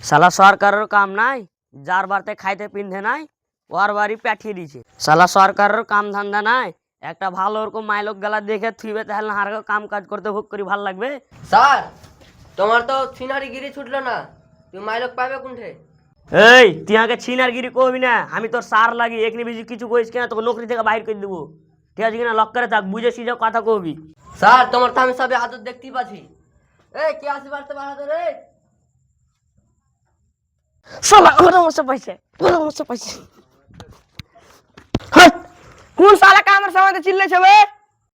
শালা সরকারের কাম নাই, যার বাড়িতে খাইতে পিন্ধে নাই ওর বাড়ি পাঠিয়ে দিছে। শালা সরকারের কাম ধান্দা নাই, একটা ভালো ওরকম মাইলোক গেলা দেখে থুইবে, তাহলে আর কাম কাজ করতে ভোগ করি ভাল লাগবে। স্যার তোমার তো ছিনারি গিরি ছুটলো না, তুমি মাইলক পাবে কোনঠে? এই তুই আগে ছিনারগিরি করবি না, আমি তোর সার লাগি এখানে বেশি কিছু কইস কিনা তোকে নকরি থেকে বাইর করে দেবো, ঠিক আছে কিনা? লক করে থাক, বুঝে সিঝে কথা কবি। স্যার তোমার তো আমি সবে আদর দেখতেই পাচ্ছি। এই কে আসি বাড়তে বাড়াতে রে? শালা ওরা মশা পাইছে, ওরা মশা পাইছে। হাট! কোন শালা কামের সামনে চিল্লাইছে বে?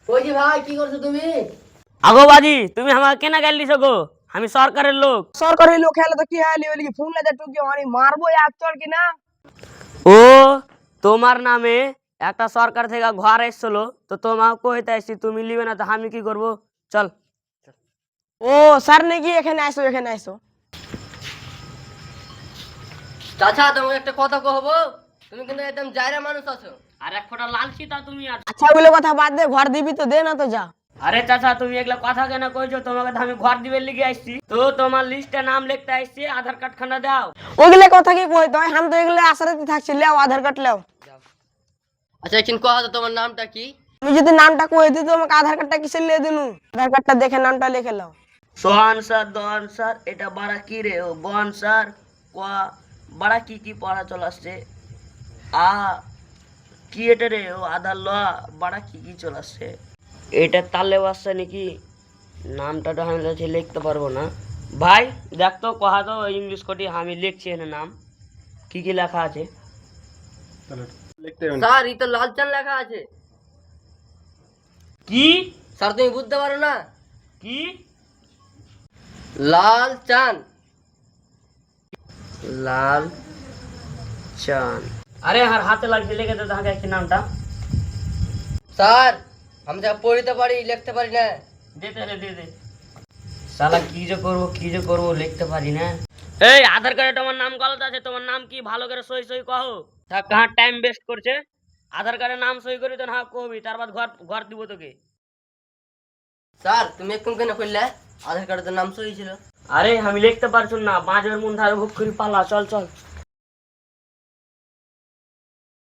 ওই যে ভাই কি করছো তুমি? আগো বাজি, তুমি আমাকে কেনা গাল দিছো গো? আমি সরকারের লোক। সরকারি লোক খেলে তো কি হালি ওই কি ফোন লাজা টুকি মারি মারবো এক চড় কি না। ও তোমার নামে একটা সরকার থেকে ঘর এসছিল, তো তোমাকে কইতে আসছি, তুমি লিবে না তো আমি কি করব? চল। ও স্যার নাকি এখানে আইসো এখানে আইসো। চাচা তোমাকে একটা কথা কহবো, তুমি কিন্তু একদম জায়রা মানুষ আছো। আর এক ফোঁটা লাল সীতা তুমি আছো। আচ্ছা ওগুলো কথা বাদ দে, ঘর দিবি তো দে না তো যা। আরে চাচা তুমি এগুলা কথা কেন কইছো? তোমাকে তো আমি ঘর দিবে লিগে আসছি, তো তোমার লিস্টে নাম লিখতে আসছি, আধার কার্ড খানা দাও। ওগুলো কথা কি কই তো আমি তো এগুলো আশাতে থাকছি, লেও আধার কার্ড লেও। আচ্ছা একদিন কথা তো তোমার নামটা কি? তুমি যদি নামটা কই দিত আমাকে আধার কার্ডটা কিসে লিয়ে দিনু? আধার কার্ডটা দেখে নামটা লিখে লাও। সোহান স্যার, দোহান স্যার, এটা বাড়া কি রে? ও বন স্যার, কোয়া বাড়া কি পড়া চলাচ্ছে? আ কি এটা রে? ও আধার ল বাড়া কি চলাচ্ছে? এটা তালে বাসছে নাকি? নামটা তো আমি তো লিখতে পারবো না। ভাই দেখ তো কহা তো ইংলিশ কটি, আমি লিখছি এখানে নাম কি লেখা আছে। স্যার এই তো লালচান লেখা আছে। কি স্যার তুমি বুঝতে পারো না? কি লাল চান। লাল চান? আরে আর হাতে লাগছে, লিখে দে তাকে একটি নামটা। স্যার আমি যা পড়িতে পারি লিখতে পারি না। দে শালা কি যে করবো লিখতে পারি না। এই আধার কার্ডে তোমার নাম গলত আছে, তোমার নাম কি? ভালো করে সই কহো। কাহা টাইম ওয়েস্ট করছে? আধার কার্ডে নাম সই করি তো না কবি, তারপর ঘর দিব তোকে। স্যার তুমি এখন কেন করলে? আধার কার্ডে তো নাম সই ছিল। আরে আমি লিখতে পারছি না, বাঁচের মন ধারে ভুক করি পালা। চল